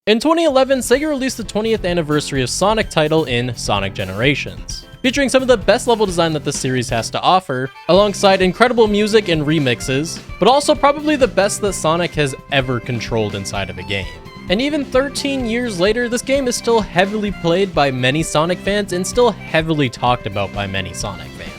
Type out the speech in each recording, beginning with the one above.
In 2011, Sega released the 20th anniversary of Sonic title in Sonic Generations, featuring some of the best level design that the series has to offer, alongside incredible music and remixes, but also probably the best that Sonic has ever controlled inside of a game. And even 13 years later, this game is still heavily played by many Sonic fans and still heavily talked about by many Sonic fans.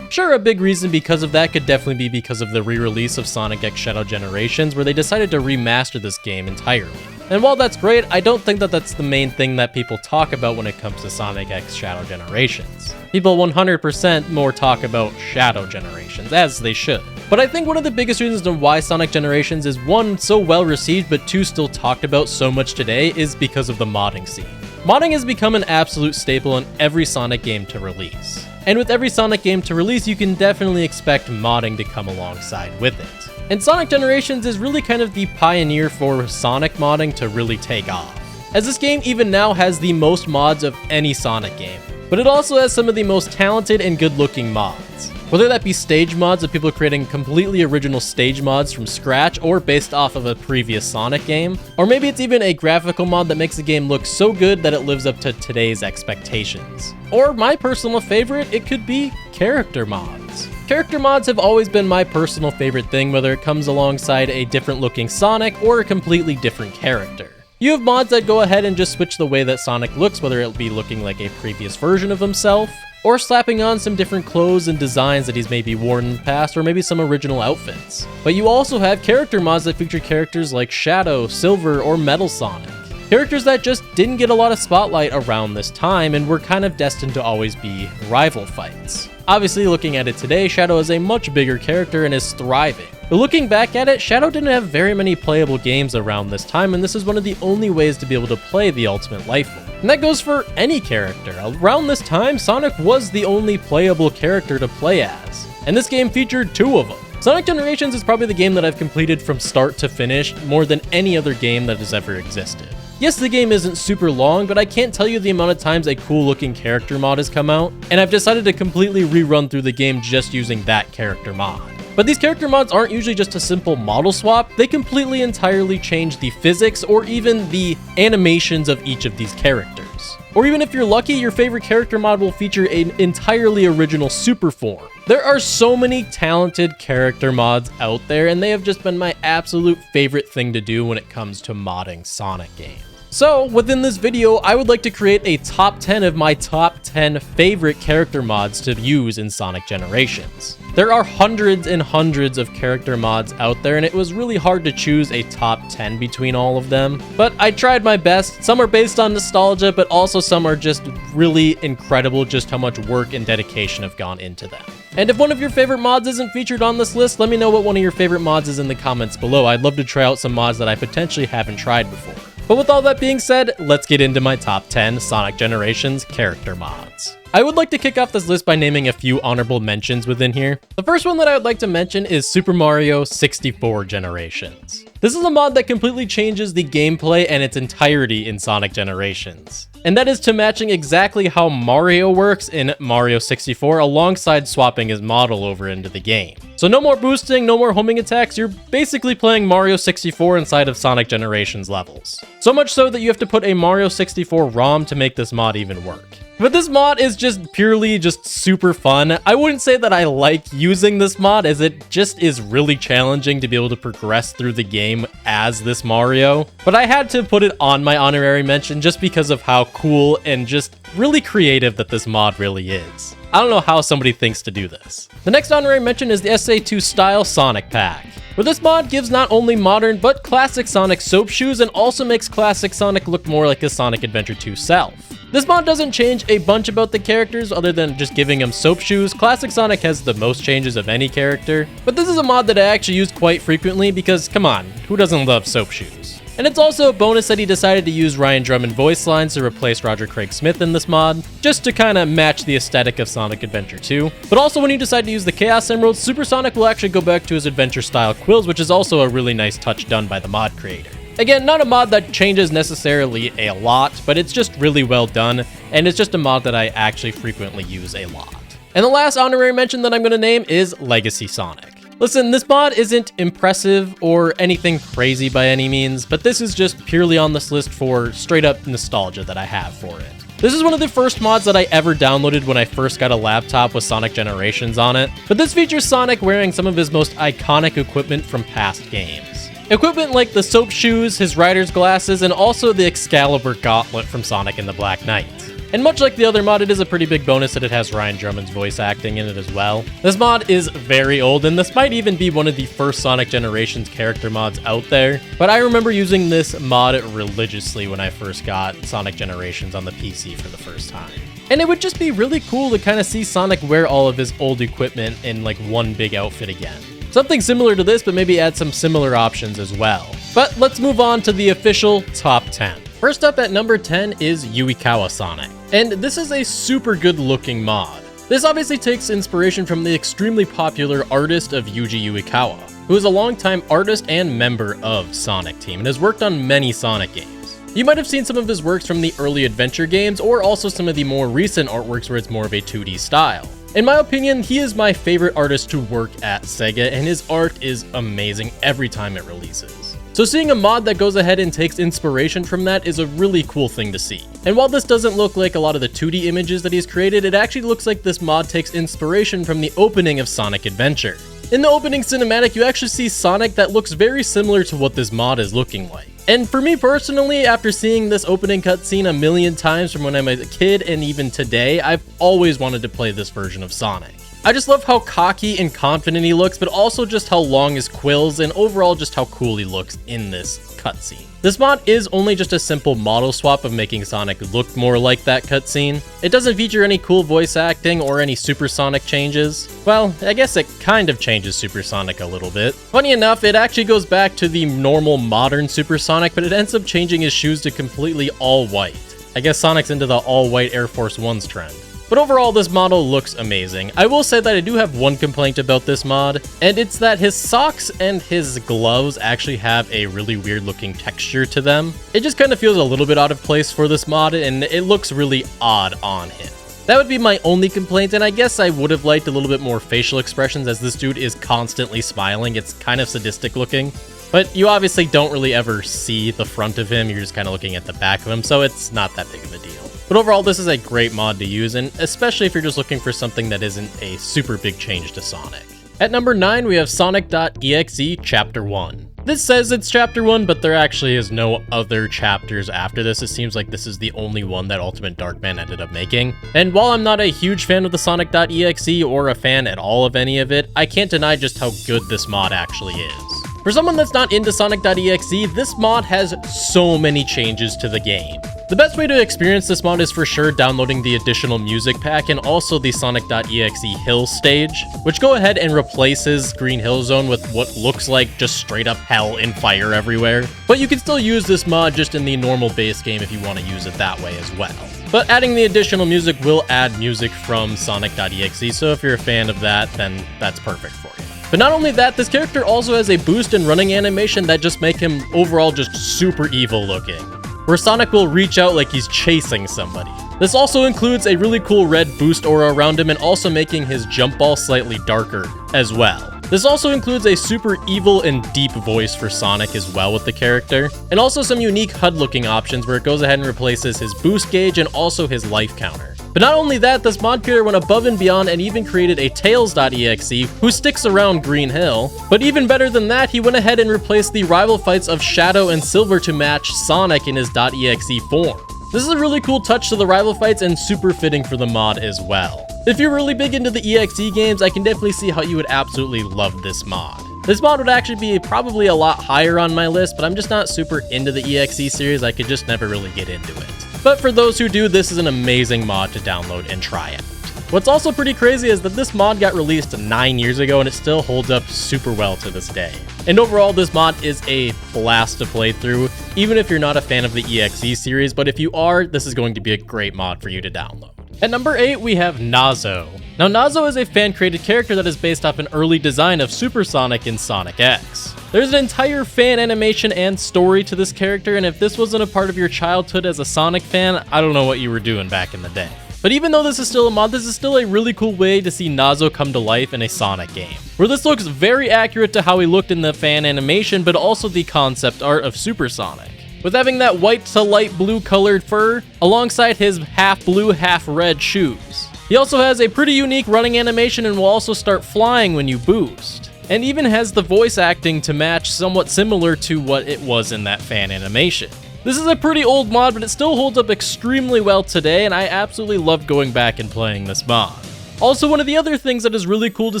Sure, a big reason because of that could definitely be because of the re-release of Sonic.EXE Shoutout Generations, where they decided to remaster this game entirely. And while that's great, I don't think that that's the main thing that people talk about when it comes to Sonic.EXE Shoutout Generations. People 100% more talk about Shadow Generations, as they should. But I think one of the biggest reasons on why Sonic Generations is 1, so well received, but 2, still talked about so much today is because of the modding scene. Modding has become an absolute staple in every Sonic game to release. And with every Sonic game to release, you can definitely expect modding to come alongside with it. And Sonic Generations is really kind of the pioneer for Sonic modding to really take off, as this game even now has the most mods of any Sonic game, but it also has some of the most talented and good-looking mods. Whether that be stage mods of people creating completely original stage mods from scratch or based off of a previous Sonic game, or maybe it's even a graphical mod that makes the game look so good that it lives up to today's expectations. Or my personal favorite, it could be character mods. Character mods have always been my personal favorite thing, whether it comes alongside a different looking Sonic or a completely different character. You have mods that go ahead and just switch the way that Sonic looks, whether it be looking like a previous version of himself, or slapping on some different clothes and designs that he's maybe worn in the past, or maybe some original outfits. But you also have character mods that feature characters like Shadow, Silver, or Metal Sonic. Characters that just didn't get a lot of spotlight around this time and were kind of destined to always be rival fights. Obviously, looking at it today, Shadow is a much bigger character and is thriving. But looking back at it, Shadow didn't have very many playable games around this time, and this is one of the only ways to be able to play the Ultimate Life Form. And that goes for any character. Around this time, Sonic was the only playable character to play as, and this game featured 2 of them. Sonic Generations is probably the game that I've completed from start to finish more than any other game that has ever existed. Yes, the game isn't super long, but I can't tell you the amount of times a cool looking character mod has come out, and I've decided to completely rerun through the game just using that character mod. But these character mods aren't usually just a simple model swap, they completely entirely change the physics or even the animations of each of these characters. Or even if you're lucky, your favorite character mod will feature an entirely original super form. There are so many talented character mods out there, and they have just been my absolute favorite thing to do when it comes to modding Sonic games. So, within this video, I would like to create a top 10 of my top 10 favorite character mods to use in Sonic Generations. There are hundreds and hundreds of character mods out there, and it was really hard to choose a top 10 between all of them, but I tried my best. Some are based on nostalgia, but also some are just really incredible just how much work and dedication have gone into them. And if one of your favorite mods isn't featured on this list, let me know what one of your favorite mods is in the comments below. I'd love to try out some mods that I potentially haven't tried before. But with all that being said, let's get into my top 10 Sonic Generations character mods. I would like to kick off this list by naming a few honorable mentions within here. The first one that I would like to mention is Super Mario 64 Generations. This is a mod that completely changes the gameplay and its entirety in Sonic Generations. And that is to matching exactly how Mario works in Mario 64 alongside swapping his model over into the game. So no more boosting, no more homing attacks, you're basically playing Mario 64 inside of Sonic Generations levels. So much so that you have to put a Mario 64 ROM to make this mod even work. But this mod is just purely super fun. I wouldn't say that I like using this mod, as it just is really challenging to be able to progress through the game as this Mario. But I had to put it on my honorary mention just because of how cool and just really creative that this mod really is. I don't know how somebody thinks to do this. The next honorary mention is the Sa2 Style Sonic Pack, where this mod gives not only modern but classic Sonic soap shoes and also makes classic Sonic look more like his Sonic Adventure 2 self. This mod doesn't change a bunch about the characters other than just giving him soap shoes. Classic Sonic has the most changes of any character, but this is a mod that I actually use quite frequently because, come on, who doesn't love soap shoes? And it's also a bonus that he decided to use Ryan Drummond voice lines to replace Roger Craig Smith in this mod, just to kind of match the aesthetic of Sonic Adventure 2. But also when you decide to use the Chaos Emerald, Super Sonic will actually go back to his adventure style quills, which is also a really nice touch done by the mod creator. Again, not a mod that changes necessarily a lot, but it's just really well done, and it's just a mod that I actually frequently use a lot. And the last honorary mention that I'm going to name is Legacy Sonic. Listen, this mod isn't impressive or anything crazy by any means, but this is just purely on this list for straight up nostalgia that I have for it. This is one of the first mods that I ever downloaded when I first got a laptop with Sonic Generations on it, but this features Sonic wearing some of his most iconic equipment from past games. Equipment like the soap shoes, his rider's glasses, and also the Excalibur gauntlet from Sonic and the Black Knight. And much like the other mod, it is a pretty big bonus that it has Ryan Drummond's voice acting in it as well. This mod is very old, and this might even be one of the first Sonic Generations character mods out there, but I remember using this mod religiously when I first got Sonic Generations on the PC for the first time. And it would just be really cool to kind of see Sonic wear all of his old equipment in like one big outfit again. Something similar to this, but maybe add some similar options as well. But let's move on to the official top 10. First up at number 10 is Uekawa Sonic. And this is a super good looking mod. This obviously takes inspiration from the extremely popular artist of Yuji Uekawa, who is a longtime artist and member of Sonic Team and has worked on many Sonic games. You might have seen some of his works from the early adventure games or also some of the more recent artworks where it's more of a 2D style. In my opinion, he is my favorite artist to work at Sega, and his art is amazing every time it releases. So seeing a mod that goes ahead and takes inspiration from that is a really cool thing to see. And while this doesn't look like a lot of the 2D images that he's created, it actually looks like this mod takes inspiration from the opening of Sonic Adventure. In the opening cinematic, you actually see Sonic that looks very similar to what this mod is looking like. And for me personally, after seeing this opening cutscene a million times from when I was a kid and even today, I've always wanted to play this version of Sonic. I just love how cocky and confident he looks, but also just how long his quills and overall just how cool he looks in this cutscene. This mod is only just a simple model swap of making Sonic look more like that cutscene. It doesn't feature any cool voice acting or any supersonic changes. Well, I guess it kind of changes Supersonic a little bit. Funny enough, it actually goes back to the normal modern Supersonic, but it ends up changing his shoes to completely all white. I guess Sonic's into the all-white Air Force Ones trend. But overall, this model looks amazing. I will say that I do have one complaint about this mod, and it's that his socks and his gloves actually have a really weird looking texture to them. It just kind of feels a little bit out of place for this mod, and it looks really odd on him. That would be my only complaint, and I guess I would have liked a little bit more facial expressions as this dude is constantly smiling. It's kind of sadistic looking. But you obviously don't really ever see the front of him, you're just kind of looking at the back of him, so it's not that big of a deal. But overall, this is a great mod to use, and especially if you're just looking for something that isn't a super big change to Sonic. At number 9, we have Sonic.EXE Chapter 1. This says it's Chapter 1, but there actually is no other chapters after this. It seems like this is the only one that Ultimate Darkman ended up making. And while I'm not a huge fan of the Sonic.EXE or a fan at all of any of it, I can't deny just how good this mod actually is. For someone that's not into Sonic.EXE, this mod has so many changes to the game. The best way to experience this mod is for sure downloading the additional music pack and also the Sonic.EXE Hill stage, which go ahead and replaces Green Hill Zone with what looks like just straight up hell and fire everywhere. But you can still use this mod just in the normal base game if you want to use it that way as well. But adding the additional music will add music from Sonic.EXE, so if you're a fan of that, then that's perfect for you. But not only that, this character also has a boost and running animation that just make him overall just super evil looking, where Sonic will reach out like he's chasing somebody. This also includes a really cool red boost aura around him and also making his jump ball slightly darker as well. This also includes a super evil and deep voice for Sonic as well with the character, and also some unique HUD looking options where it goes ahead and replaces his boost gauge and also his life counter. But not only that, this mod creator went above and beyond and even created a Tails.exe who sticks around Green Hill. But even better than that, he went ahead and replaced the rival fights of Shadow and Silver to match Sonic in his .exe form. This is a really cool touch to the rival fights and super fitting for the mod as well. If you're really big into the EXE games, I can definitely see how you would absolutely love this mod. This mod would actually be probably a lot higher on my list, but I'm just not super into the EXE series. I could just never really get into it. But for those who do, this is an amazing mod to download and try out. What's also pretty crazy is that this mod got released 9 years ago and it still holds up super well to this day. And overall, this mod is a blast to play through, even if you're not a fan of the EXE series, but if you are, this is going to be a great mod for you to download. At number 8, we have Nazo. Now, Nazo is a fan-created character that is based off an early design of Super Sonic in Sonic.EXE. There's an entire fan animation and story to this character, and if this wasn't a part of your childhood as a Sonic fan, I don't know what you were doing back in the day. But even though this is still a mod, this is still a really cool way to see Nazo come to life in a Sonic game, where this looks very accurate to how he looked in the fan animation, but also the concept art of Super Sonic, with having that white to light blue colored fur alongside his half blue, half red shoes. He also has a pretty unique running animation and will also start flying when you boost, and even has the voice acting to match somewhat similar to what it was in that fan animation. This is a pretty old mod, but it still holds up extremely well today, and I absolutely love going back and playing this mod. Also, one of the other things that is really cool to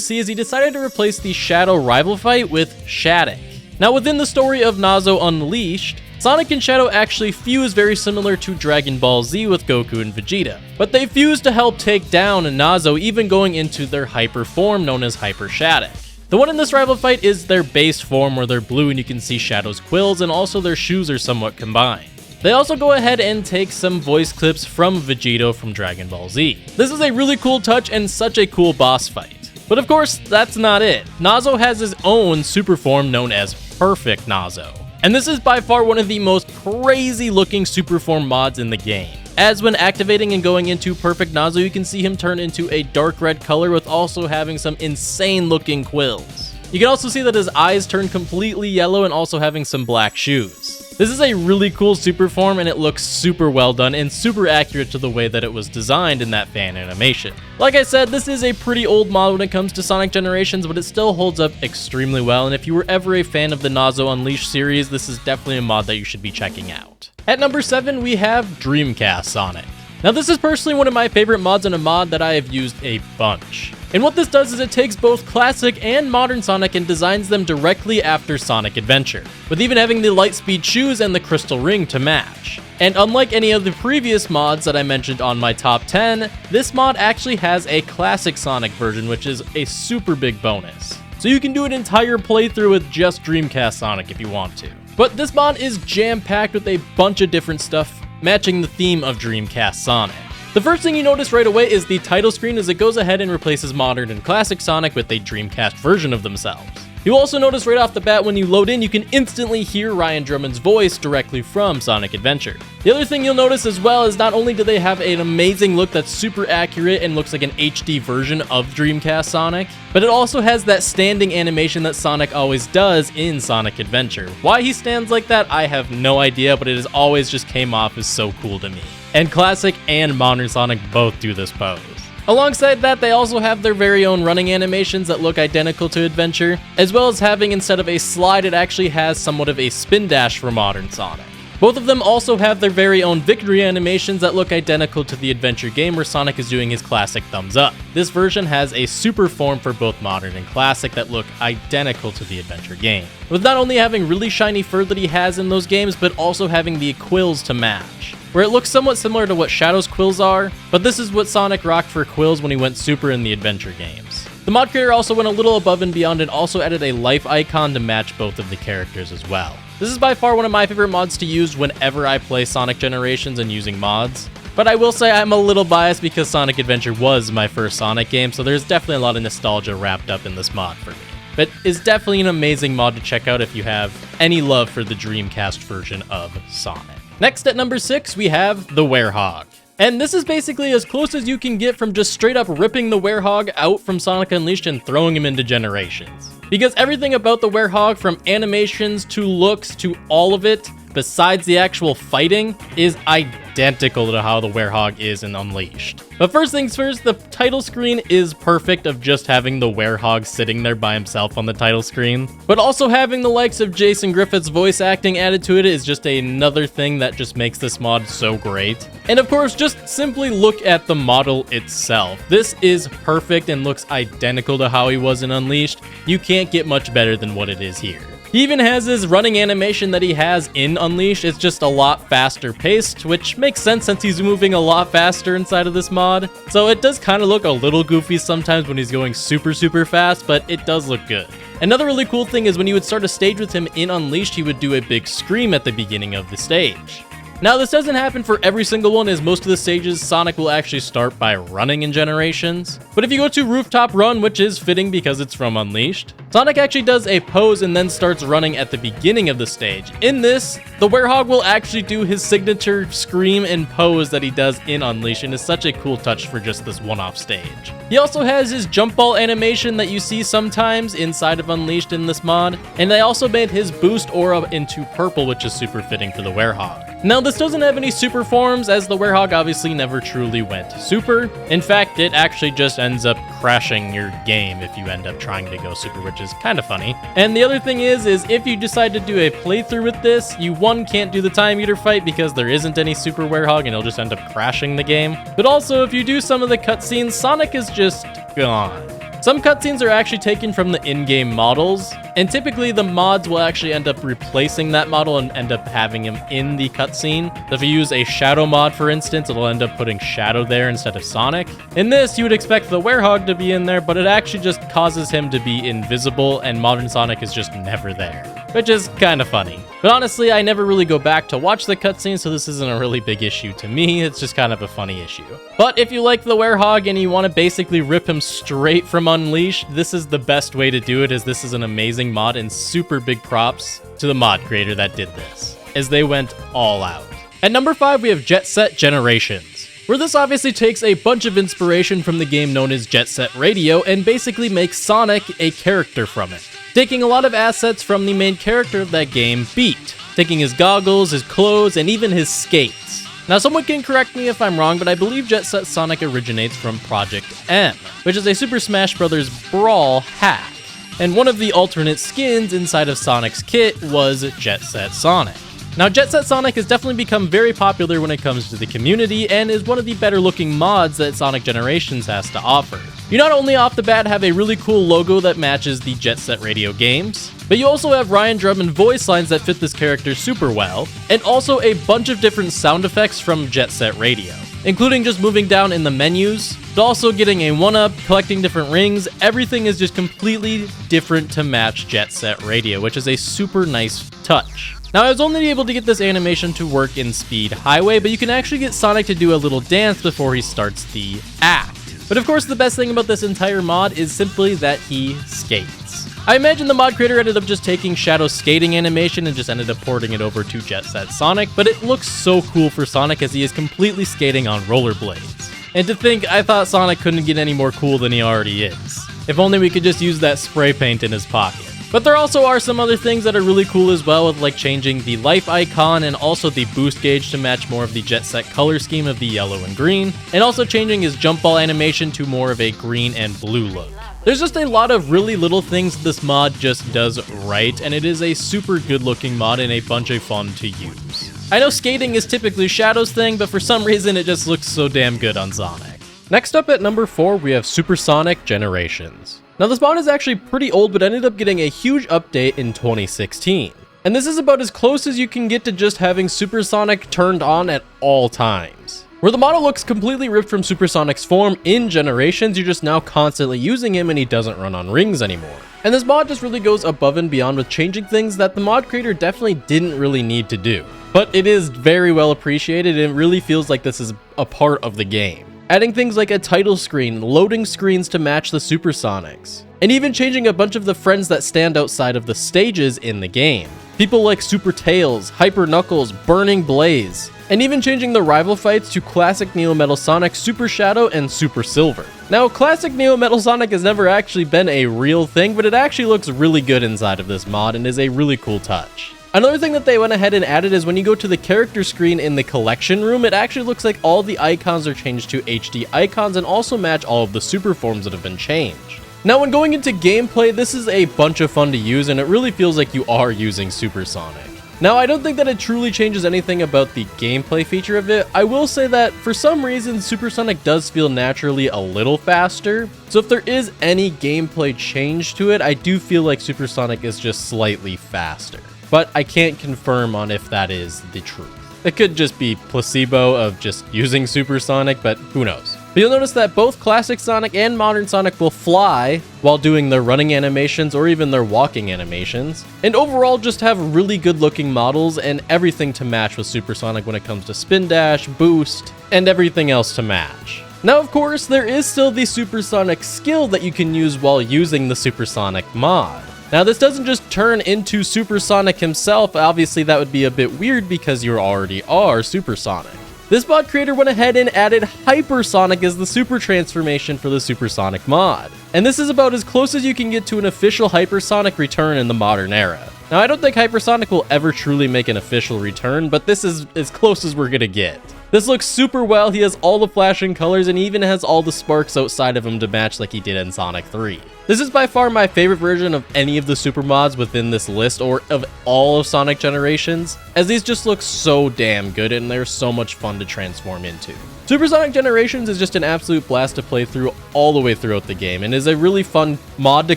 see is he decided to replace the Shadow rival fight with Shattuck. Now, within the story of Nazo Unleashed, Sonic and Shadow actually fuse very similar to Dragon Ball Z with Goku and Vegeta, but they fuse to help take down Nazo, even going into their hyper form known as Hyper Shattuck. The one in this rival fight is their base form where they're blue and you can see Shadow's quills, and also their shoes are somewhat combined. They also go ahead and take some voice clips from Vegito from Dragon Ball Z. This is a really cool touch and such a cool boss fight. But of course, that's not it. Nazo has his own super form known as Perfect Nazo. And this is by far one of the most crazy looking super form mods in the game, as when activating and going into Perfect Nazo, you can see him turn into a dark red color with also having some insane looking quills. You can also see that his eyes turn completely yellow and also having some black shoes. This is a really cool super form and it looks super well done and super accurate to the way that it was designed in that fan animation. Like I said, this is a pretty old mod when it comes to Sonic Generations, but it still holds up extremely well, and if you were ever a fan of the Nazo Unleashed series, this is definitely a mod that you should be checking out. At number 7, we have Dreamcast Sonic. Now this is personally one of my favorite mods and a mod that I have used a bunch. And what this does is it takes both classic and modern Sonic and designs them directly after Sonic Adventure, with even having the Lightspeed shoes and the crystal ring to match. And unlike any of the previous mods that I mentioned on my top 10, this mod actually has a classic Sonic version, which is a super big bonus. So you can do an entire playthrough with just Dreamcast Sonic if you want to. But this mod is jam-packed with a bunch of different stuff matching the theme of Dreamcast Sonic. The first thing you notice right away is the title screen, as it goes ahead and replaces modern and classic Sonic with a Dreamcast version of themselves. You'll also notice right off the bat when you load in, you can instantly hear Ryan Drummond's voice directly from Sonic Adventure. The other thing you'll notice as well is not only do they have an amazing look that's super accurate and looks like an HD version of Dreamcast Sonic, but it also has that standing animation that Sonic always does in Sonic Adventure. Why he stands like that, I have no idea, but it has always just came off as so cool to me. And classic and modern Sonic both do this pose. Alongside that, they also have their very own running animations that look identical to Adventure, as well as having, instead of a slide, it actually has somewhat of a spin dash for modern Sonic. Both of them also have their very own victory animations that look identical to the Adventure game where Sonic is doing his classic thumbs up. This version has a super form for both modern and classic that look identical to the Adventure game, with not only having really shiny fur that he has in those games, but also having the quills to match, where it looks somewhat similar to what Shadow's quills are, but this is what Sonic rocked for quills when he went super in the Adventure games. The mod creator also went a little above and beyond and also added a life icon to match both of the characters as well. This is by far one of my favorite mods to use whenever I play Sonic Generations and using mods, but I will say I'm a little biased because Sonic Adventure was my first Sonic game, so there's definitely a lot of nostalgia wrapped up in this mod for me. But it's definitely an amazing mod to check out if you have any love for the Dreamcast version of Sonic. Next at number 6, we have the Werehog. And this is basically as close as you can get from just straight up ripping the Werehog out from Sonic Unleashed and throwing him into Generations. Because everything about the Werehog, from animations to looks to all of it, besides the actual fighting, is identical to how the Werehog is in Unleashed. But first things first, the title screen is perfect of just having the Werehog sitting there by himself on the title screen. But also having the likes of Jason Griffith's voice acting added to it is just another thing that just makes this mod so great. And of course, just simply look at the model itself. This is perfect and looks identical to how he was in Unleashed. You can't get much better than what it is here. He even has his running animation that he has in Unleashed. It's just a lot faster paced, which makes sense since he's moving a lot faster inside of this mod. So it does kind of look a little goofy sometimes when he's going super fast, but it does look good. Another really cool thing is when you would start a stage with him in Unleashed, he would do a big scream at the beginning of the stage. Now, this doesn't happen for every single one, as most of the stages Sonic will actually start by running in Generations. But if you go to Rooftop Run, which is fitting because it's from Unleashed, Sonic actually does a pose and then starts running at the beginning of the stage. In this, the Werehog will actually do his signature scream and pose that he does in Unleashed, and is such a cool touch for just this one-off stage. He also has his jump ball animation that you see sometimes inside of Unleashed in this mod, and they also made his boost aura into purple, which is super fitting for the Werehog. Now, this doesn't have any super forms, as the Werehog obviously never truly went super. In fact, it actually just ends up crashing your game if you end up trying to go super, which is kind of funny. And the other thing is if you decide to do a playthrough with this, you can't do the time eater fight because there isn't any super Werehog and it'll just end up crashing the game. But also, if you do some of the cutscenes, Sonic is just gone. Some cutscenes are actually taken from the in-game models, and typically the mods will actually end up replacing that model and end up having him in the cutscene. So if you use a Shadow mod, for instance, it'll end up putting Shadow there instead of Sonic. In this, you would expect the Werehog to be in there, but it actually just causes him to be invisible, and modern Sonic is just never there, which is kind of funny. But honestly, I never really go back to watch the cutscenes, so this isn't a really big issue to me. It's just kind of a funny issue. But if you like the Werehog and you want to basically rip him straight from Unleashed, this is the best way to do it, as this is an amazing mod, and super big props to the mod creator that did this, as they went all out. At number 5, we have JetSet Generations, where this obviously takes a bunch of inspiration from the game known as Jet Set Radio and basically makes Sonic a character from it, taking a lot of assets from the main character of that game, Beat, taking his goggles, his clothes, and even his skates. Now, someone can correct me if I'm wrong, but I believe JetSet Sonic originates from Project M, which is a Super Smash Bros. Brawl hack, and one of the alternate skins inside of Sonic's kit was JetSet Sonic. Now, JetSet Sonic has definitely become very popular when it comes to the community, and is one of the better looking mods that Sonic Generations has to offer. You not only off the bat have a really cool logo that matches the Jet Set Radio games, but you also have Ryan Drummond voice lines that fit this character super well, and also a bunch of different sound effects from Jet Set Radio, including just moving down in the menus, but also getting a 1-up, collecting different rings. Everything is just completely different to match Jet Set Radio, which is a super nice touch. Now, I was only able to get this animation to work in Speed Highway, but you can actually get Sonic to do a little dance before he starts the act. But of course, the best thing about this entire mod is simply that he skates. I imagine the mod creator ended up just taking Shadow's skating animation and just ended up porting it over to JetSet Sonic, but it looks so cool for Sonic as he is completely skating on rollerblades. And to think, I thought Sonic couldn't get any more cool than he already is. If only we could just use that spray paint in his pocket. But there also are some other things that are really cool as well, with like changing the life icon and also the boost gauge to match more of the Jet Set color scheme of the yellow and green, and also changing his jump ball animation to more of a green and blue look. There's just a lot of really little things this mod just does right, and it is a super good looking mod and a bunch of fun to use. I know skating is typically Shadow's thing, but for some reason it just looks so damn good on Sonic. Next up at number 4, we have Super Sonic Generations. Now, this mod is actually pretty old, but ended up getting a huge update in 2016. And this is about as close as you can get to just having Super Sonic turned on at all times. Where the model looks completely ripped from Super Sonic's form in Generations, you're just now constantly using him and he doesn't run on rings anymore. And this mod just really goes above and beyond with changing things that the mod creator definitely didn't really need to do. But it is very well appreciated, and it really feels like this is a part of the game. Adding things like a title screen, loading screens to match the Super Sonics, and even changing a bunch of the friends that stand outside of the stages in the game. People like Super Tails, Hyper Knuckles, Burning Blaze, and even changing the rival fights to Classic Neo Metal Sonic, Super Shadow, and Super Silver. Now, Classic Neo Metal Sonic has never actually been a real thing, but it actually looks really good inside of this mod and is a really cool touch. Another thing that they went ahead and added is when you go to the character screen in the collection room, it actually looks like all the icons are changed to HD icons and also match all of the super forms that have been changed. Now, when going into gameplay, this is a bunch of fun to use, and it really feels like you are using Super Sonic. Now, I don't think that it truly changes anything about the gameplay feature of it. I will say that for some reason, Super Sonic does feel naturally a little faster. So if there is any gameplay change to it, I do feel like Super Sonic is just slightly faster. But I can't confirm on if that is the truth. It could just be placebo of just using Super Sonic, but who knows. But you'll notice that both classic Sonic and modern Sonic will fly while doing their running animations or even their walking animations, and overall just have really good looking models and everything to match with Super Sonic when it comes to spin dash, boost, and everything else to match. Now, of course, there is still the Supersonic skill that you can use while using the Supersonic mod. Now, this doesn't just turn into Supersonic himself. Obviously, that would be a bit weird because you already are Supersonic. This mod creator went ahead and added Hypersonic as the super transformation for the Supersonic mod. And this is about as close as you can get to an official Hypersonic return in the modern era. Now, I don't think Hypersonic will ever truly make an official return, but this is as close as we're gonna get. This looks super well. He has all the flashing colors and even has all the sparks outside of him to match like he did in Sonic 3. This is by far my favorite version of any of the super mods within this list or of all of Sonic Generations, as these just look so damn good and they're so much fun to transform into. Super Sonic Generations is just an absolute blast to play through all the way throughout the game and is a really fun mod to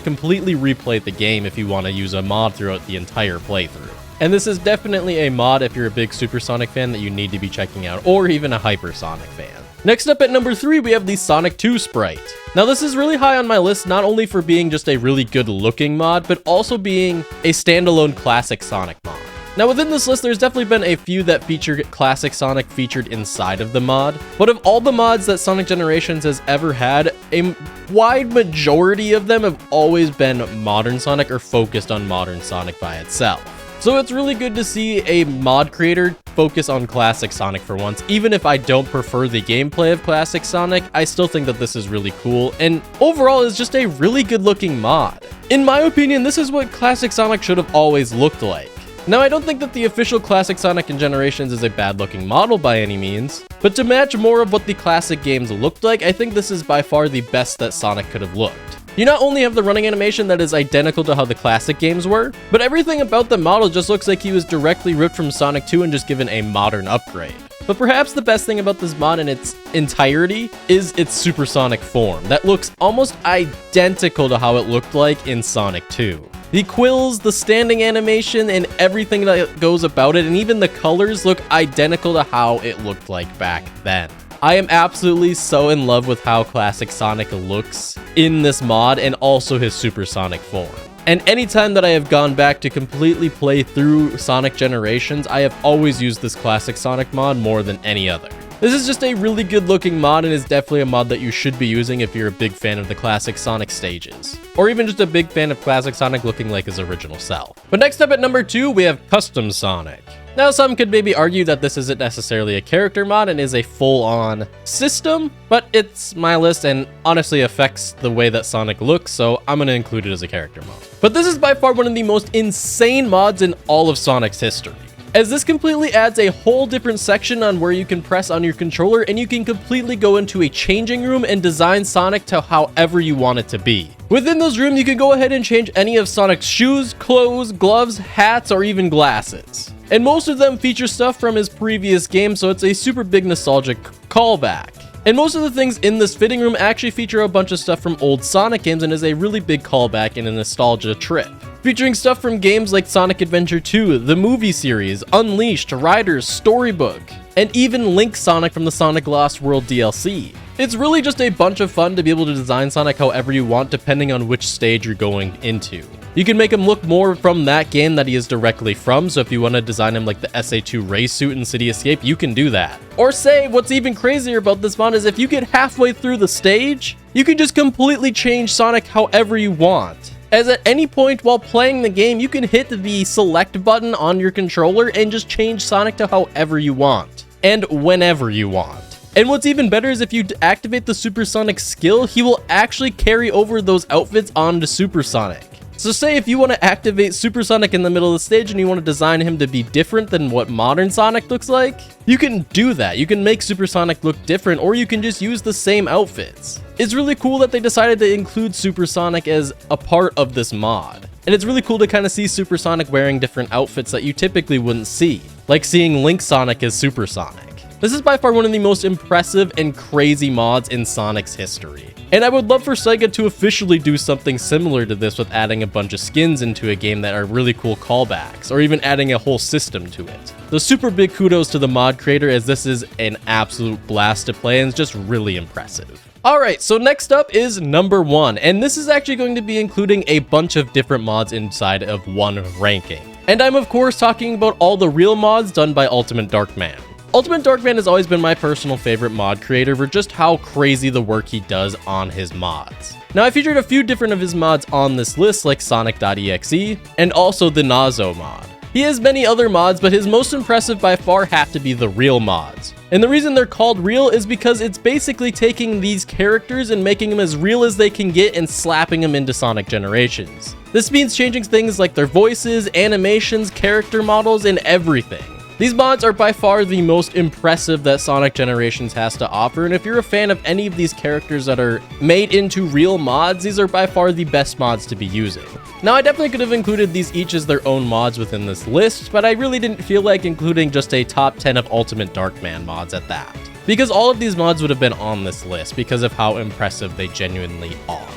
completely replay the game if you want to use a mod throughout the entire playthrough. And this is definitely a mod if you're a big Supersonic fan that you need to be checking out, or even a Hypersonic fan. Next up at number 3, we have the Sonic 2 Sprite. Now this is really high on my list, not only for being just a really good looking mod, but also being a standalone classic Sonic mod. Now within this list, there's definitely been a few that feature classic Sonic featured inside of the mod, but of all the mods that Sonic Generations has ever had, a wide majority of them have always been modern Sonic or focused on modern Sonic by itself. So it's really good to see a mod creator focus on classic Sonic for once. Even if I don't prefer the gameplay of classic Sonic, I still think that this is really cool, and overall is just a really good looking mod. In my opinion, this is what classic Sonic should have always looked like. Now, I don't think that the official classic Sonic in Generations is a bad looking model by any means, but to match more of what the classic games looked like, I think this is by far the best that Sonic could have looked. You not only have the running animation that is identical to how the classic games were, but everything about the model just looks like he was directly ripped from Sonic 2 and just given a modern upgrade. But perhaps the best thing about this mod in its entirety is its supersonic form that looks almost identical to how it looked like in Sonic 2. The quills, the standing animation, and everything that goes about it, and even the colors look identical to how it looked like back then. I am absolutely so in love with how classic Sonic looks in this mod and also his supersonic form. And anytime that I have gone back to completely play through Sonic Generations, I have always used this classic Sonic mod more than any other. This is just a really good looking mod and is definitely a mod that you should be using if you're a big fan of the classic Sonic stages, or even just a big fan of classic Sonic looking like his original self. But next up at number 2, we have Custom Sonic. Now, some could maybe argue that this isn't necessarily a character mod and is a full-on system, but it's my list and honestly affects the way that Sonic looks, so I'm going to include it as a character mod. But this is by far one of the most insane mods in all of Sonic's history, as this completely adds a whole different section on where you can press on your controller and you can completely go into a changing room and design Sonic to however you want it to be. Within those rooms, you can go ahead and change any of Sonic's shoes, clothes, gloves, hats, or even glasses. And most of them feature stuff from his previous game, so it's a super big nostalgic callback. And most of the things in this fitting room actually feature a bunch of stuff from old Sonic games and is a really big callback and a nostalgia trip. Featuring stuff from games like Sonic Adventure 2, the movie series, Unleashed, Riders, Storybook, and even Link Sonic from the Sonic Lost World DLC. It's really just a bunch of fun to be able to design Sonic however you want depending on which stage you're going into. You can make him look more from that game that he is directly from, so if you want to design him like the SA2 race suit in City Escape, you can do that. Or say, what's even crazier about this mod is if you get halfway through the stage, you can just completely change Sonic however you want. As at any point while playing the game, you can hit the select button on your controller and just change Sonic to however you want, and whenever you want. And what's even better is if you activate the Supersonic skill, he will actually carry over those outfits onto Supersonic. So say if you want to activate Supersonic in the middle of the stage and you want to design him to be different than what modern Sonic looks like, you can do that. You can make Supersonic look different, or you can just use the same outfits. It's really cool that they decided to include Supersonic as a part of this mod. And it's really cool to kind of see Supersonic wearing different outfits that you typically wouldn't see, like seeing Link Sonic as Supersonic. This is by far one of the most impressive and crazy mods in Sonic's history. And I would love for Sega to officially do something similar to this with adding a bunch of skins into a game that are really cool callbacks, or even adding a whole system to it. So super big kudos to the mod creator, as this is an absolute blast to play and it's just really impressive. Alright, so next up is number 1, and this is actually going to be including a bunch of different mods inside of one ranking. And I'm of course talking about all the real mods done by Ultimate Darkman. Ultimate Darkman has always been my personal favorite mod creator for just how crazy the work he does on his mods. Now I featured a few different of his mods on this list, like Sonic.EXE and also the Nazo mod. He has many other mods, but his most impressive by far have to be the real mods. And the reason they're called real is because it's basically taking these characters and making them as real as they can get and slapping them into Sonic Generations. This means changing things like their voices, animations, character models, and everything. These mods are by far the most impressive that Sonic Generations has to offer, and if you're a fan of any of these characters that are made into real mods, these are by far the best mods to be using. Now, I definitely could have included these each as their own mods within this list, but I really didn't feel like including just a top 10 of Ultimate Darkman mods at that, because all of these mods would have been on this list because of how impressive they genuinely are.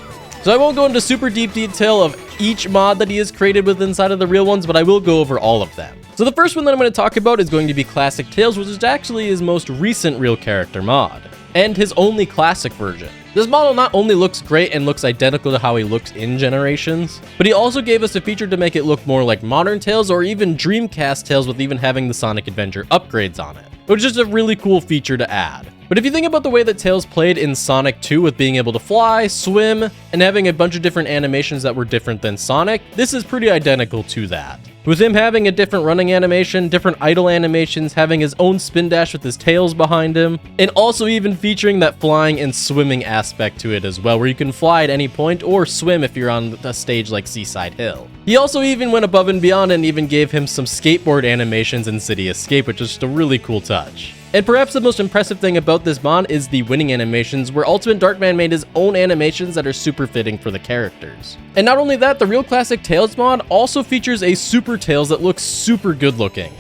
So I won't go into super deep detail of each mod that he has created with inside of the real ones, but I will go over all of them. So the first one that I'm going to talk about is going to be Classic Tails, which is actually his most recent real character mod, and his only classic version. This model not only looks great and looks identical to how he looks in Generations, but he also gave us a feature to make it look more like modern Tails or even Dreamcast Tails, with even having the Sonic Adventure upgrades on it, which is just a really cool feature to add. But if you think about the way that Tails played in Sonic 2 with being able to fly, swim, and having a bunch of different animations that were different than Sonic, this is pretty identical to that. With him having a different running animation, different idle animations, having his own spin dash with his tails behind him, and also even featuring that flying and swimming aspect to it as well, where you can fly at any point or swim if you're on a stage like Seaside Hill. He also even went above and beyond and even gave him some skateboard animations in City Escape, which is just a really cool touch. And perhaps the most impressive thing about this mod is the winning animations, where Ultimate Darkman made his own animations that are super fitting for the characters. And not only that, the real classic Tails mod also features a Super Tails that looks super good looking.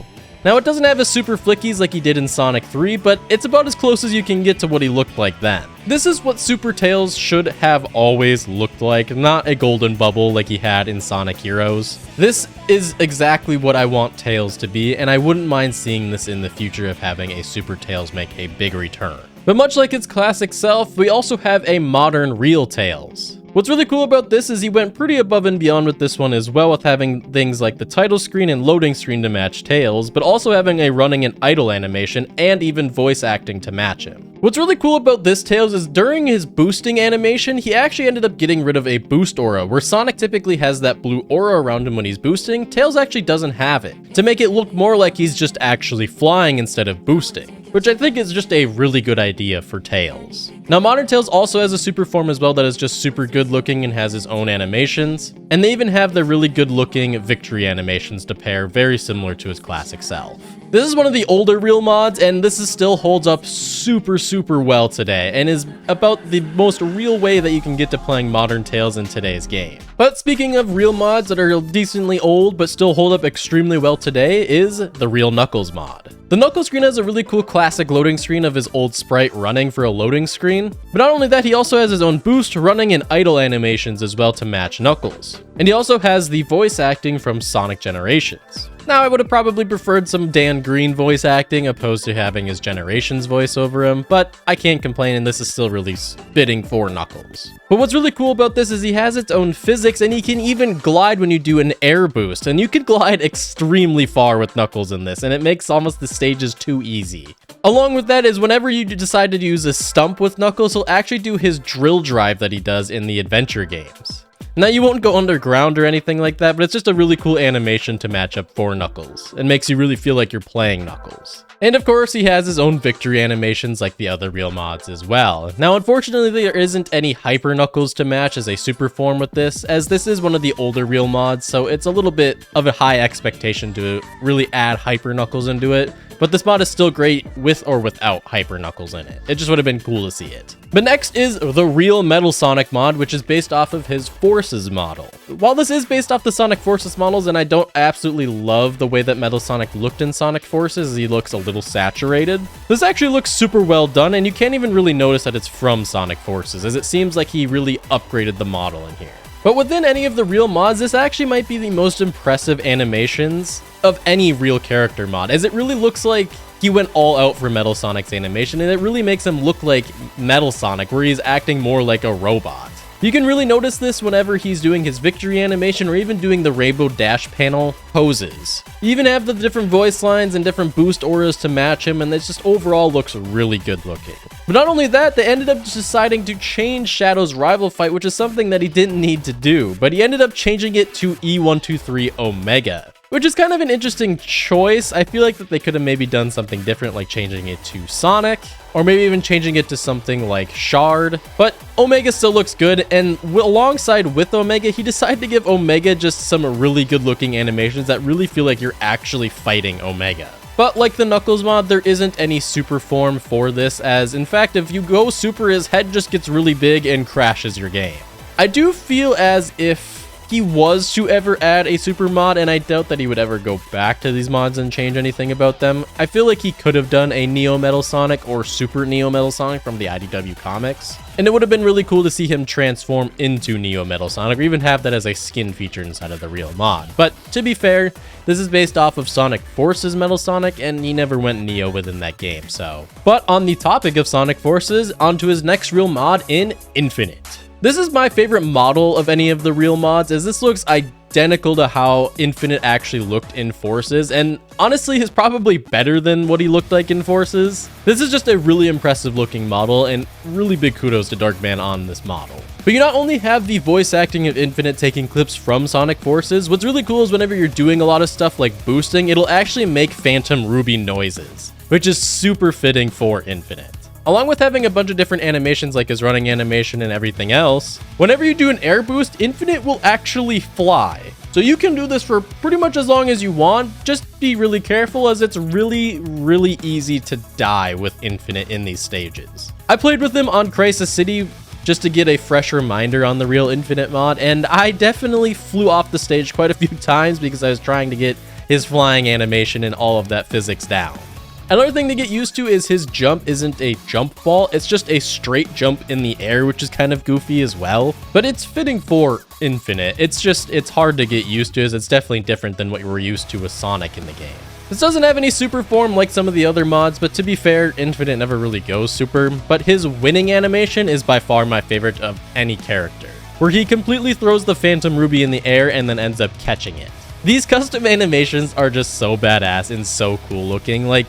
Now, it doesn't have his super flickies like he did in Sonic 3, but it's about as close as you can get to what he looked like then. This is what Super Tails should have always looked like, not a golden bubble like he had in Sonic Heroes. This is exactly what I want Tails to be, and I wouldn't mind seeing this in the future of having a Super Tails make a big return. But much like its classic self, we also have a modern real Tails. What's really cool about this is he went pretty above and beyond with this one as well, with having things like the title screen and loading screen to match Tails, but also having a running and idle animation and even voice acting to match him. What's really cool about this Tails is during his boosting animation, he actually ended up getting rid of a boost aura, where Sonic typically has that blue aura around him when he's boosting. Tails actually doesn't have it, to make it look more like he's just actually flying instead of boosting, which I think is just a really good idea for Tails. Now, modern Tails also has a super form as well that is just super good looking and has his own animations, and they even have the really good looking victory animations to pair, very similar to his classic self. This is one of the older real mods, and this is still holds up super well today, and is about the most real way that you can get to playing modern Tails in today's game. But speaking of real mods that are decently old but still hold up extremely well today, is the Real Knuckles mod. The Knuckles screen has a really cool classic loading screen of his old sprite running for a loading screen, but not only that, he also has his own boost, running, and idle animations as well to match Knuckles. And he also has the voice acting from Sonic Generations. Now, I would have probably preferred some Dan Green voice acting opposed to having his Generations voice over him, but I can't complain, and this is still really fitting for Knuckles. But what's really cool about this is he has its own physics, and he can even glide when you do an air boost, and you can glide extremely far with Knuckles in this, and it makes almost the stages too easy. Along with that is whenever you decide to use a stump with Knuckles, he'll actually do his drill drive that he does in the adventure games. Now, you won't go underground or anything like that, but it's just a really cool animation to match up for Knuckles. It makes you really feel like you're playing Knuckles. And of course, he has his own victory animations like the other real mods as well. Now, unfortunately, there isn't any Hyper Knuckles to match as a super form with this, as this is one of the older real mods, so it's a little bit of a high expectation to really add Hyper Knuckles into it. but this mod is still great with or without Hyper Knuckles in it. It just would have been cool to see it. But next is the real Metal Sonic mod, which is based off of his Forces model. While this is based off the Sonic Forces models, and I don't absolutely love the way that Metal Sonic looked in Sonic Forces, he looks a little saturated. This actually looks super well done, and you can't even really notice that it's from Sonic Forces, as it seems like he really upgraded the model in here. But within any of the real mods, this actually might be the most impressive animations of any real character mod, as it really looks like he went all out for Metal Sonic's animation, and it really makes him look like Metal Sonic, where he's acting more like a robot. You can really notice this whenever he's doing his victory animation or even doing the Rainbow Dash panel poses. You even have the different voice lines and different boost auras to match him, and it just overall looks really good looking. But not only that, they ended up just deciding to change Shadow's rival fight, which is something that he didn't need to do, but he ended up changing it to E123 Omega, which is kind of an interesting choice. I feel like that they could have maybe done something different, like changing it to Sonic, or maybe even changing it to something like Shard, but Omega still looks good, and alongside with Omega, he decided to give Omega just some really good looking animations that really feel like you're actually fighting Omega. But like the Knuckles mod, there isn't any super form for this, as in fact, if you go super, his head just gets really big and crashes your game. I do feel as if he was to ever add a super mod, and I doubt that he would ever go back to these mods and change anything about them. I feel like he could have done a Neo Metal Sonic or Super Neo Metal Sonic from the IDW comics, and it would have been really cool to see him transform into Neo Metal Sonic, or even have that as a skin feature inside of the real mod. But to be fair, this is based off of Sonic Forces Metal Sonic, and he never went Neo within that game, so. But on the topic of Sonic Forces, onto his next real mod in Infinite. This is my favorite model of any of the real mods, as this looks identical to how Infinite actually looked in Forces, and honestly is probably better than what he looked like in Forces. This is just a really impressive looking model, and really big kudos to Darkman on this model. But you not only have the voice acting of Infinite taking clips from Sonic Forces, what's really cool is whenever you're doing a lot of stuff like boosting, it'll actually make Phantom Ruby noises, which is super fitting for Infinite. Along with having a bunch of different animations like his running animation and everything else, whenever you do an air boost, Infinite will actually fly. So you can do this for pretty much as long as you want, just be really careful as it's really easy to die with Infinite in these stages. I played with him on Crisis City just to get a fresh reminder on the real Infinite mod, and I definitely flew off the stage quite a few times because I was trying to get his flying animation and all of that physics down. Another thing to get used to is his jump isn't a jump ball, it's just a straight jump in the air, which is kind of goofy as well, but it's fitting for Infinite. It's hard to get used to, as it's definitely different than what you were used to with Sonic in the game. This doesn't have any super form like some of the other mods, but to be fair, Infinite never really goes super, but his winning animation is by far my favorite of any character, where he completely throws the Phantom Ruby in the air and then ends up catching it. These custom animations are just so badass and so cool looking. Like,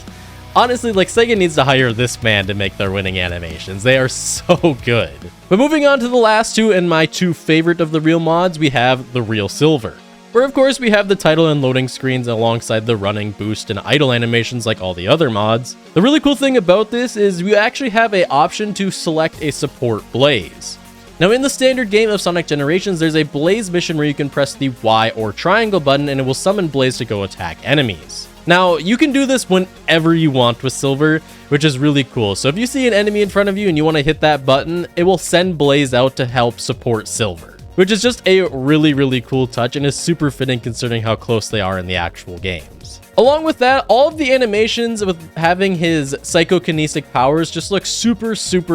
honestly, like, Sega needs to hire this man to make their winning animations. They are so good. But moving on to the last two, and my two favorite of the real mods, we have the Real Silver, where of course we have the title and loading screens alongside the running, boost, and idle animations like all the other mods. The really cool thing about this is we actually have an option to select a support Blaze. Now in the standard game of Sonic Generations, there's a Blaze mission where you can press the Y or triangle button and it will summon Blaze to go attack enemies. Now, you can do this whenever you want with Silver, which is really cool. So if you see an enemy in front of you and you want to hit that button, it will send Blaze out to help support Silver, which is just a really cool touch and is super fitting considering how close they are in the actual games. Along with that, all of the animations with having his psychokinetic powers just look super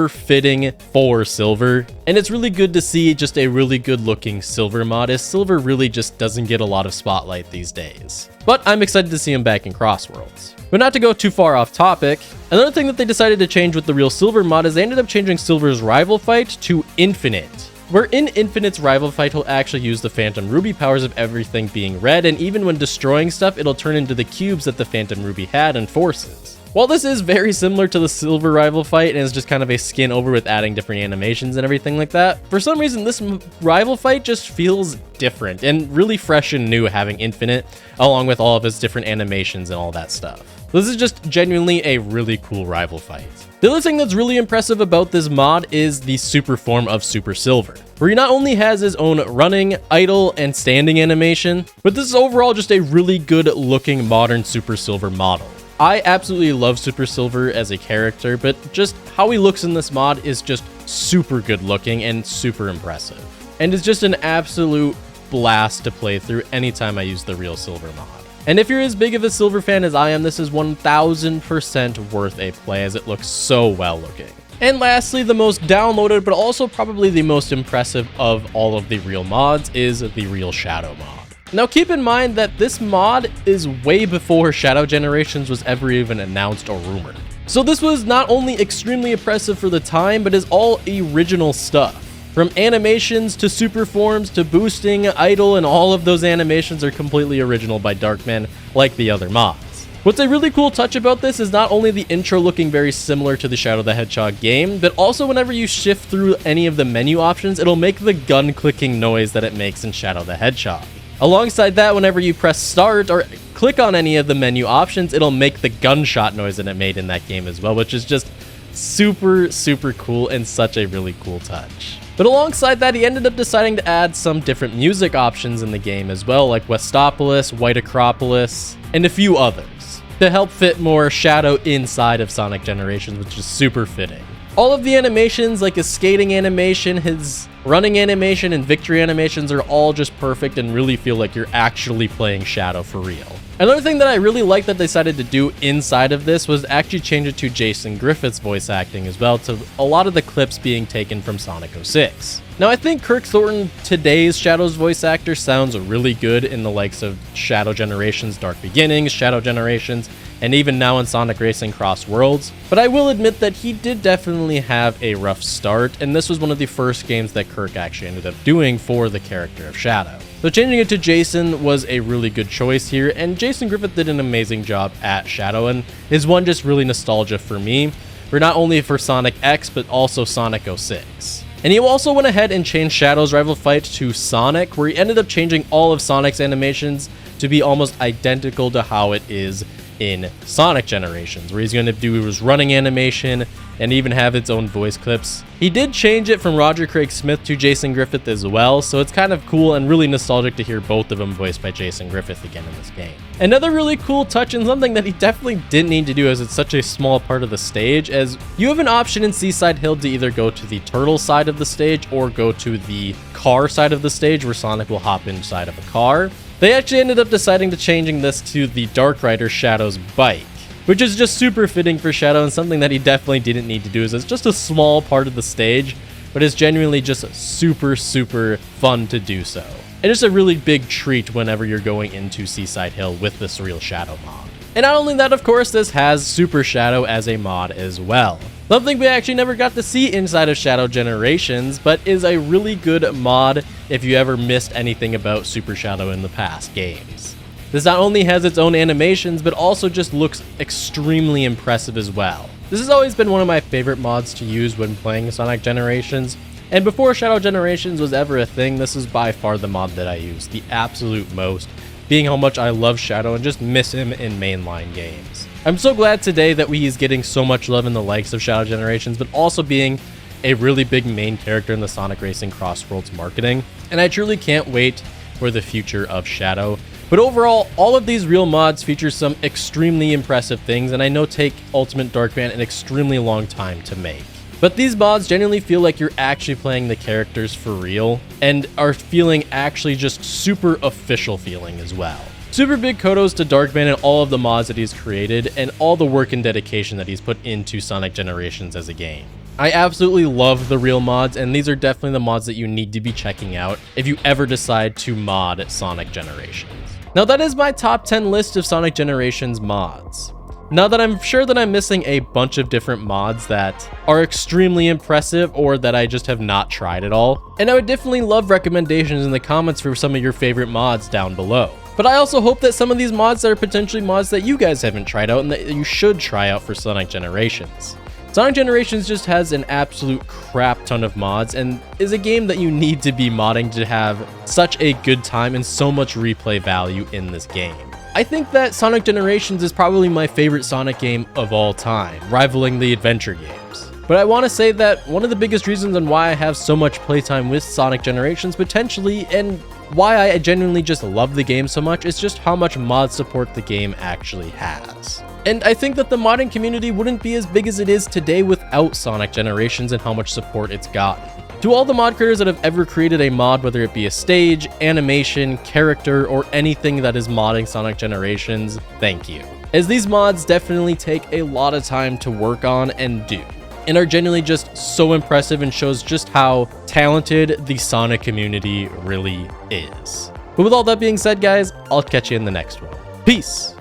fitting for Silver, and it's really good to see just a really good looking Silver mod, as Silver really just doesn't get a lot of spotlight these days. But I'm excited to see him back in Crossworlds. But not to go too far off topic, another thing that they decided to change with the Real Silver mod is they ended up changing Silver's rival fight to Infinite, where in Infinite's rival fight, he'll actually use the Phantom Ruby powers of everything being red, and even when destroying stuff, it'll turn into the cubes that the Phantom Ruby had in Forces. While this is very similar to the Silver rival fight and is just kind of a skin over with adding different animations and everything like that, for some reason this rival fight just feels different and really fresh and new having Infinite along with all of his different animations and all that stuff. This is just genuinely a really cool rival fight. The other thing that's really impressive about this mod is the super form of Super Silver, where he not only has his own running, idle, and standing animation, but this is overall just a really good looking modern Super Silver model. I absolutely love Super Silver as a character, but just how he looks in this mod is just super good looking and super impressive. And it's just an absolute blast to play through anytime I use the real Silver mod. And if you're as big of a Silver fan as I am, this is 1000% worth a play as it looks so well looking. And lastly, the most downloaded, but also probably the most impressive of all of the real mods is the real Shadow mod. Now keep in mind that this mod is way before Shadow Generations was ever even announced or rumored. So this was not only extremely impressive for the time, but is all original stuff. From animations to super forms to boosting, idle, and all of those animations are completely original by Darkman like the other mods. What's a really cool touch about this is not only the intro looking very similar to the Shadow the Hedgehog game, but also whenever you shift through any of the menu options, it'll make the gun clicking noise that it makes in Shadow the Hedgehog. Alongside that, whenever you press start or click on any of the menu options, it'll make the gunshot noise that it made in that game as well, which is just super, super cool and such a really cool touch. But alongside that, he ended up deciding to add some different music options in the game as well, like Westopolis, White Acropolis, and a few others, to help fit more Shadow inside of Sonic Generations, which is super fitting. All of the animations, like his skating animation, his running animation, and victory animations are all just perfect and really feel like you're actually playing Shadow for real. Another thing that I really like that they decided to do inside of this was actually change it to Jason Griffith's voice acting as well, to a lot of the clips being taken from Sonic.EXE. Now I think Kirk Thornton, today's Shadow's voice actor, sounds really good in the likes of Shadow Generations, Dark Beginnings, Shadow Generations, and even now in Sonic Racing Cross Worlds, but I will admit that he did definitely have a rough start, and this was one of the first games that Kirk actually ended up doing for the character of Shadow. So changing it to Jason was a really good choice here, and Jason Griffith did an amazing job at Shadow, and is one just really nostalgia for me, for not only for Sonic.EXE, but also Sonic.06. And he also went ahead and changed Shadow's rival fight to Sonic, where he ended up changing all of Sonic's animations to be almost identical to how it is in Sonic Generations, where he's going to do his running animation and even have its own voice clips. He did change it from Roger Craig Smith to Jason Griffith as well, so it's kind of cool and really nostalgic to hear both of them voiced by Jason Griffith again in this game. Another really cool touch, and something that he definitely didn't need to do as it's such a small part of the stage, as you have an option in Seaside Hill to either go to the turtle side of the stage or go to the car side of the stage where Sonic will hop inside of a car. They actually ended up deciding to changing this to the Dark Rider Shadow's bike, which is just super fitting for Shadow and something that he definitely didn't need to do, as it's just a small part of the stage, but it's genuinely just super, super fun to do so. And just a really big treat whenever you're going into Seaside Hill with the Surreal Shadow mod. And not only that, of course, this has Super Shadow as a mod as well. Something we actually never got to see inside of Shadow Generations, but is a really good mod if you ever missed anything about Super Shadow in the past games. This not only has its own animations, but also just looks extremely impressive as well. This has always been one of my favorite mods to use when playing Sonic Generations, and before Shadow Generations was ever a thing, this is by far the mod that I use the absolute most, being how much I love Shadow and just miss him in mainline games. I'm so glad today that he is getting so much love in the likes of Shadow Generations, but also being a really big main character in the Sonic Racing Cross Worlds marketing, and I truly can't wait for the future of Shadow. But overall, all of these real mods feature some extremely impressive things, and I know take Ultimate Darkman an extremely long time to make. But these mods genuinely feel like you're actually playing the characters for real, and are feeling actually just super official feeling as well. Super big kudos to Darkman and all of the mods that he's created, and all the work and dedication that he's put into Sonic Generations as a game. I absolutely love the real mods, and these are definitely the mods that you need to be checking out if you ever decide to mod Sonic Generations. Now that is my top 10 list of Sonic Generations mods. Now that I'm sure that I'm missing a bunch of different mods that are extremely impressive or that I just have not tried at all, and I would definitely love recommendations in the comments for some of your favorite mods down below. But I also hope that some of these mods are potentially mods that you guys haven't tried out and that you should try out for Sonic Generations. Sonic Generations just has an absolute crap ton of mods and is a game that you need to be modding to have such a good time and so much replay value in this game. I think that Sonic Generations is probably my favorite Sonic game of all time, rivaling the adventure games. But I want to say that one of the biggest reasons on why I have so much playtime with Sonic Generations potentially, and why I genuinely just love the game so much, is just how much mod support the game actually has. And I think that the modding community wouldn't be as big as it is today without Sonic Generations and how much support it's gotten. To all the mod creators that have ever created a mod, whether it be a stage, animation, character, or anything that is modding Sonic Generations, thank you. As these mods definitely take a lot of time to work on and do, and are genuinely just so impressive and shows just how talented the Sonic community really is. But with all that being said, guys, I'll catch you in the next one. Peace!